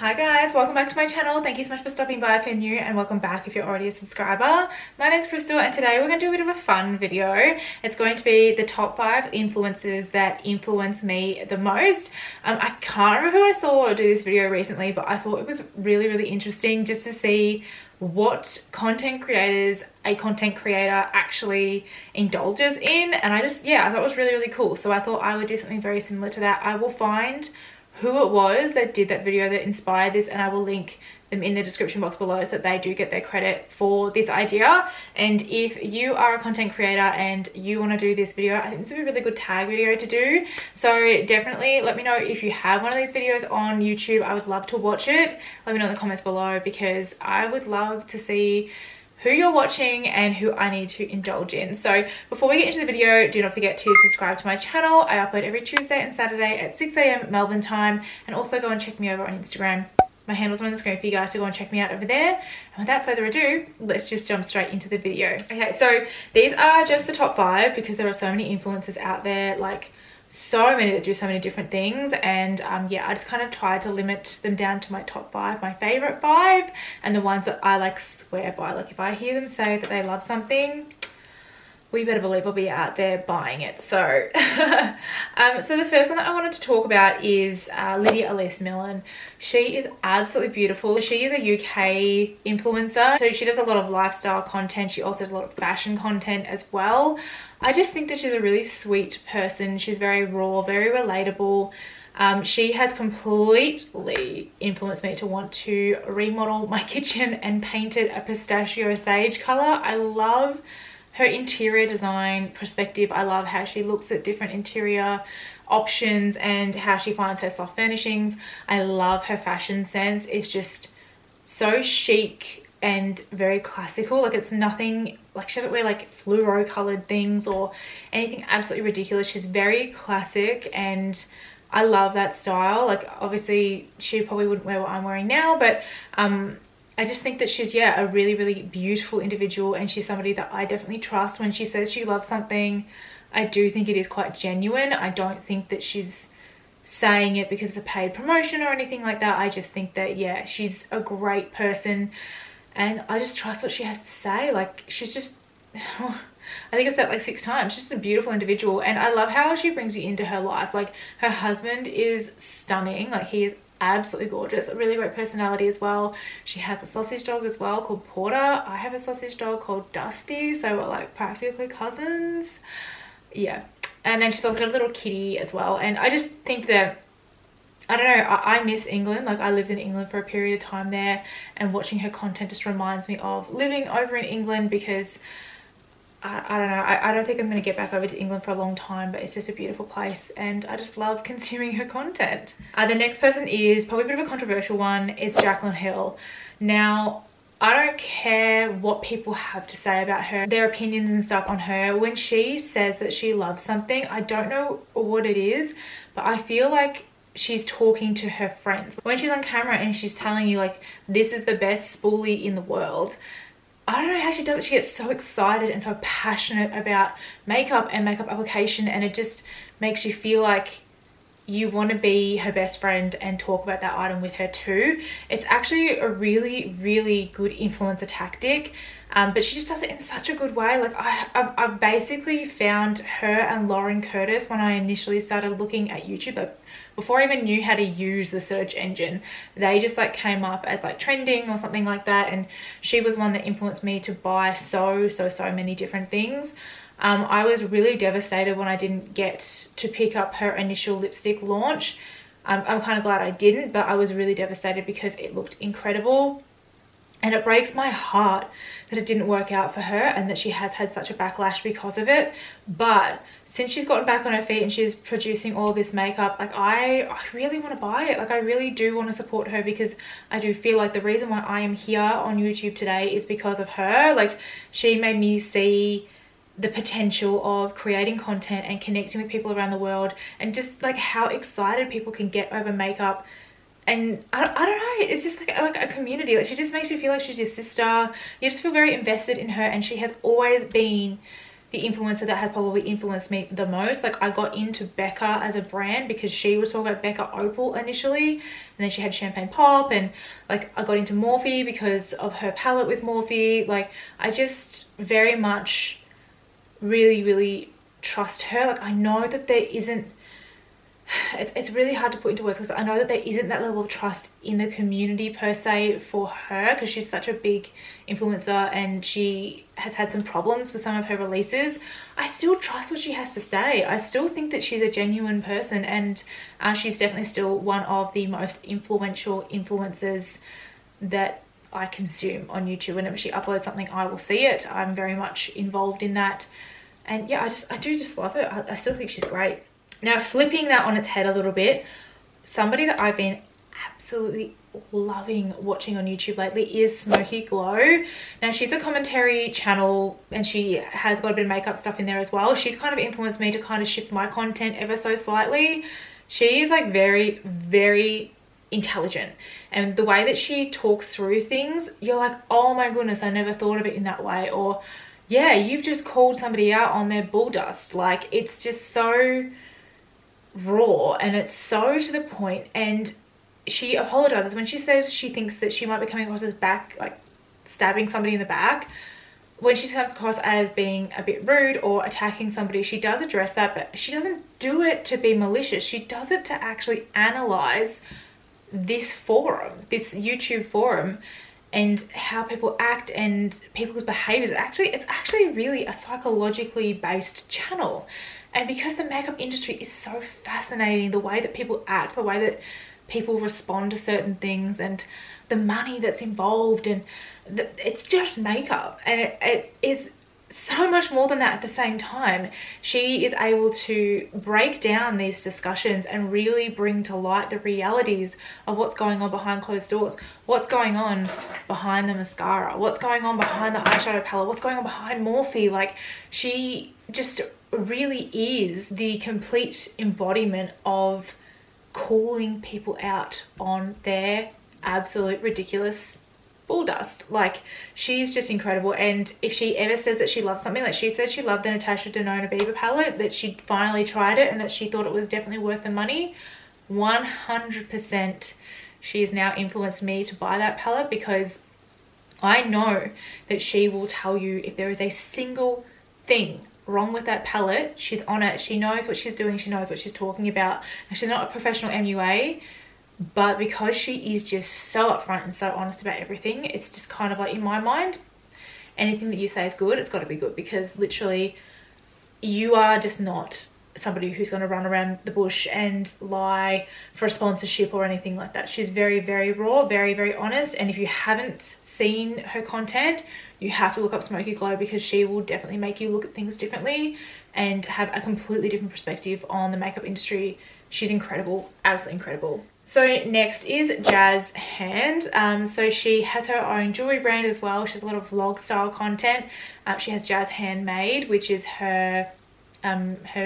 Hi guys, welcome back to my channel. Thank you so much for stopping by if you're new, and welcome back if you're already a subscriber. My name's Crystal and today we're going to do a bit of a fun video. It's going to be the top 5 influencers that influence me the most. I can't remember who I saw do this video recently, but I thought it was really interesting just to see what content creators a content creator actually indulges in, and I thought it was really cool. So I thought I would do something very similar to that. I will find who it was that did that video that inspired this, and I will link them in the description box below so that they do get their credit for this idea. And if you are a content creator and you want to do this video, I think this would be a really good tag video to do. So definitely let me know if you have one of these videos on YouTube. I would love to watch it. Let me know in the comments below, because I would love to see who you're watching and who I need to indulge in. So before we get into the video, do not forget to subscribe to my channel. I upload every Tuesday and Saturday at 6 AM Melbourne time, and also go and check me over on Instagram. My handle's on the screen for you guys to go and check me out over there. And without further ado, let's just jump straight into the video. Okay, so these are just the top 5 because there are so many influencers out there, like so many that do so many different things, and yeah, I just kind of tried to limit them down to my top 5, my favorite 5, and the ones that I like swear by. Like if I hear them say that they love something, we better believe I'll be out there buying it. So so the first one that I wanted to talk about is Lydia Millen. She is absolutely beautiful. She is a UK influencer, so she does a lot of lifestyle content. She also does a lot of fashion content as well. I just think that she's a really sweet person. She's very raw, very relatable. She has completely influenced me to want to remodel my kitchen and paint it a pistachio sage color. I love her interior design perspective. I love how she looks at different interior options and how she finds her soft furnishings. I love her fashion sense. It's just so chic and very classical. Like it's nothing, like she doesn't wear like fluoro colored things or anything absolutely ridiculous. She's very classic and I love that style. Like obviously she probably wouldn't wear what I'm wearing now, but I just think that she's, yeah, a really beautiful individual, and she's somebody that I definitely trust. When she says she loves something, I do think it is quite genuine. I don't think that she's saying it because it's a paid promotion or anything like that. I just think that, yeah, she's a great person and I just trust what she has to say. Like she's just I think I've said it like 6 times, just a beautiful individual, and I love how she brings you into her life. Like her husband is stunning. Like he is absolutely gorgeous, a really great personality as well. She has a sausage dog as well called Porter. I have a sausage dog called Dusty, so we're like practically cousins. Yeah, and then she's also got a little kitty as well. And I just think that, I don't know, I miss England. Like I lived in England for a period of time there, and watching her content just reminds me of living over in England, because I don't know, I don't think I'm going to get back over to England for a long time, but it's just a beautiful place and I just love consuming her content. The next person is probably a bit of a controversial one. It's Jacqueline Hill. Now, I don't care what people have to say about her, their opinions and stuff on her. When she says that she loves something, I don't know what it is, but I feel like she's talking to her friends. When she's on camera and she's telling you like, this is the best spoolie in the world, I don't know how she does it. She gets so excited and so passionate about makeup and makeup application, and it just makes you feel like you want to be her best friend and talk about that item with her too. It's actually a really good influencer tactic, but she just does it in such a good way. Like I've basically found her and Lauren Curtis when I initially started looking at YouTube. Like before I even knew how to use the search engine, they just like came up as like trending or something like that, and she was one that influenced me to buy so many different things. I was really devastated when I didn't get to pick up her initial lipstick launch. I'm kind of glad I didn't, but I was really devastated because it looked incredible. And it breaks my heart that it didn't work out for her and that she has had such a backlash because of it. But since she's gotten back on her feet and she's producing all this makeup, like I really want to buy it. Like I really do want to support her, because I do feel like the reason why I am here on YouTube today is because of her. Like she made me see the potential of creating content and connecting with people around the world, and just like how excited people can get over makeup. And I don't know, it's just like a community. Like she just makes you feel like she's your sister. You just feel very invested in her, and she has always been the influencer that has probably influenced me the most. Like, I got into Becca as a brand because she was talking about Becca Opal initially, and then she had Champagne Pop, and like I got into Morphe because of her palette with Morphe. Like, I just very much really trust her. Like, I know that there isn't, it's really hard to put into words because I know that there isn't that level of trust in the community per se for her, because she's such a big influencer and she has had some problems with some of her releases. I still trust what she has to say. I still think that she's a genuine person, and she's definitely still one of the most influential influencers that I consume on YouTube. Whenever she uploads something, I will see it. I'm very much involved in that, and yeah, I do just love her. I still think she's great. Now, flipping that on its head a little bit, somebody that I've been absolutely loving watching on YouTube lately is Smokey Glow. Now, she's a commentary channel and she has got a bit of makeup stuff in there as well. She's kind of influenced me to kind of shift my content ever so slightly. She is like very intelligent, and the way that she talks through things, you're like, oh my goodness, I never thought of it in that way. Or yeah, you've just called somebody out on their bull dust. Like, it's just so raw and it's so to the point. And she apologizes when she says she thinks that she might be coming across as like stabbing somebody in the back. When she comes across as being a bit rude or attacking somebody, she does address that, but she doesn't do it to be malicious. She does it to actually analyze this forum, this YouTube forum, and how people act and people's behaviors. It's actually really a psychologically based channel. And because the makeup industry is so fascinating, the way that people act, the way that people respond to certain things, and the money that's involved, and it's just makeup, and it is so much more than that at the same time. She is able to break down these discussions and really bring to light the realities of what's going on behind closed doors, what's going on behind the mascara, what's going on behind the eyeshadow palette, what's going on behind Morphe. Like, she just really is the complete embodiment of calling people out on their absolute ridiculous bull dust. Like, she's just incredible. And if she ever says that she loves something, like she said she loved the Natasha Denona Bieber palette, that she finally tried it and that she thought it was definitely worth the money, 100% she has now influenced me to buy that palette, because I know that she will tell you if there is a single thing wrong with that palette. She's on it. She knows what she's doing. She knows what she's talking about. And she's not a professional MUA, but because she is just so upfront and so honest about everything, it's just kind of like, in my mind, anything that you say is good, it's got to be good, because literally you are just not somebody who's going to run around the bush and lie for a sponsorship or anything like that. She's very raw, very honest. And if you haven't seen her content, you have to look up Smokey Glow, because she will definitely make you look at things differently and have a completely different perspective on the makeup industry. She's incredible, absolutely incredible. So next is Jazz Hand. So she has her own jewelry brand as well. She has a lot of vlog style content. She has Jazz Handmade, which is her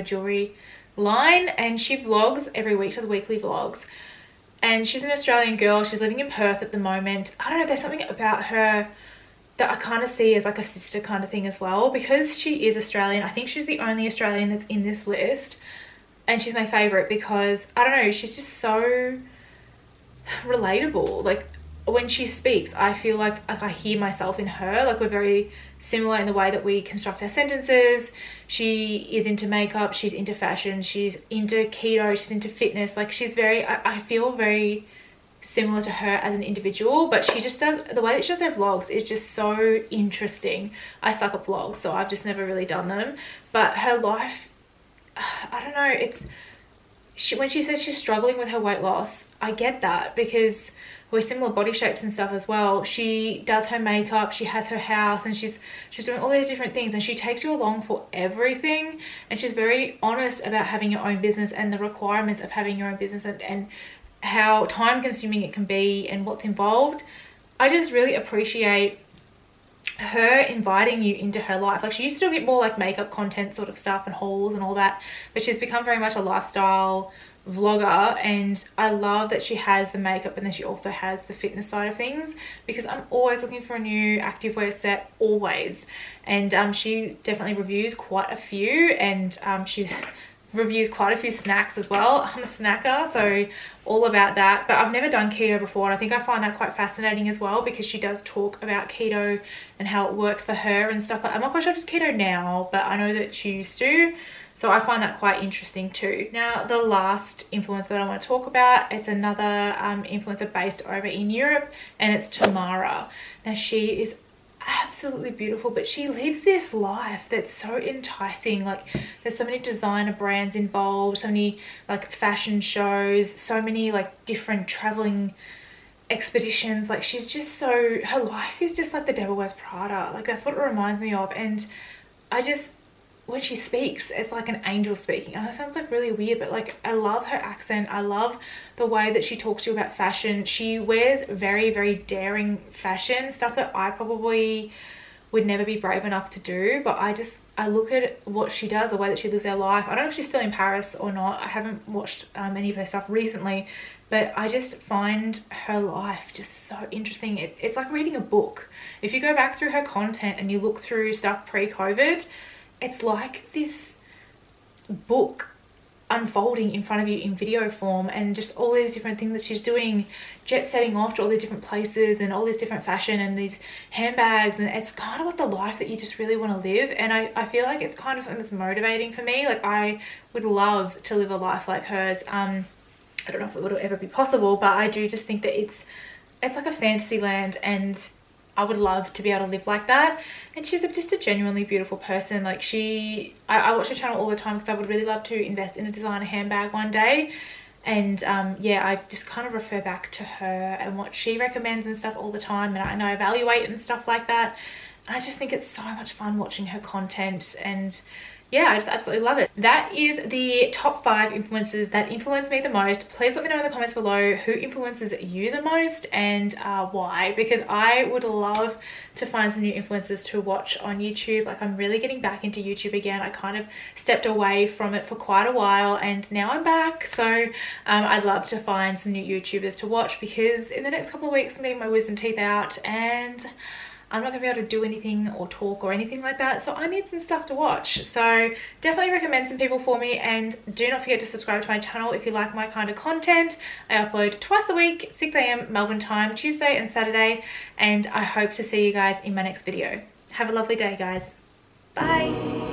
jewelry line, and she vlogs every week. She does weekly vlogs, and she's an Australian girl. She's living in Perth at the moment. I don't know, there's something about her that I kind of see as like a sister kind of thing as well, because she is Australian. I think she's the only Australian that's in this list, and she's my favorite because, I don't know, she's just so relatable. Like, when she speaks, I feel like I hear myself in her. Like, we're very similar in the way that we construct our sentences. She is into makeup, she's into fashion, she's into keto, she's into fitness. Like, she's very, I feel very similar to her as an individual, but she just does, the way that she does her vlogs is just so interesting. I suck at vlogs, so I've just never really done them, but her life, I don't know, it's, when she says she's struggling with her weight loss, I get that, because we're similar body shapes and stuff as well. She does her makeup, she has her house, and she's doing all these different things, and she takes you along for everything, and she's very honest about having your own business and the requirements of having your own business, and how time consuming it can be and what's involved. I just really appreciate her inviting you into her life. Like, she used to do a bit more like makeup content sort of stuff and hauls and all that, but she's become very much a lifestyle vlogger, and I love that she has the makeup and then she also has the fitness side of things, because I'm always looking for a new activewear set, always. And she definitely reviews quite a few, and she's reviews quite a few snacks as well. I'm a snacker, so all about that. But I've never done keto before, and I think I find that quite fascinating as well, because she does talk about keto and how it works for her and stuff. I'm not quite sure if it's keto now, but I know that she used to. So I find that quite interesting too. Now, the last influencer that I want to talk about, it's another influencer based over in Europe, and it's Tamara. Now, she is absolutely beautiful, but she lives this life that's so enticing. Like, there's so many designer brands involved, so many like fashion shows, so many like different traveling expeditions. Like, she's just so, her life is just like the Devil Wears Prada. Like, that's what it reminds me of. And I just, when she speaks, it's like an angel speaking. And it sounds like really weird, but like, I love her accent. I love the way that she talks to you about fashion. She wears very, very daring fashion, stuff that I probably would never be brave enough to do. But I look at what she does, the way that she lives her life. I don't know if she's still in Paris or not. I haven't watched any of her stuff recently, but I just find her life just so interesting. It's like reading a book. If you go back through her content and you look through stuff pre-COVID, it's like this book unfolding in front of you in video form, and just all these different things that she's doing, jet setting off to all these different places and all this different fashion and these handbags. And it's kind of like the life that you just really want to live. And I feel like it's kind of something that's motivating for me. Like, I would love to live a life like hers. I don't know if it would ever be possible, but I do just think that it's like a fantasy land, and I would love to be able to live like that. And she's just a genuinely beautiful person. Like, I watch her channel all the time because I would really love to invest in a designer handbag one day. And yeah, I just kind of refer back to her and what she recommends and stuff all the time, and I evaluate and stuff like that. And I just think it's so much fun watching her content, and yeah, I just absolutely love it. That is the top 5 influencers that influence me the most. Please let me know in the comments below who influences you the most and why, because I would love to find some new influencers to watch on YouTube. Like, I'm really getting back into YouTube again. I kind of stepped away from it for quite a while, and now I'm back. So I'd love to find some new YouTubers to watch, because in the next couple of weeks I'm getting my wisdom teeth out, and I'm not gonna be able to do anything or talk or anything like that, so I need some stuff to watch. So definitely recommend some people for me, and do not forget to subscribe to my channel if you like my kind of content. I upload twice a week, 6 AM Melbourne time, Tuesday and Saturday, and I hope to see you guys in my next video. Have a lovely day, guys. Bye.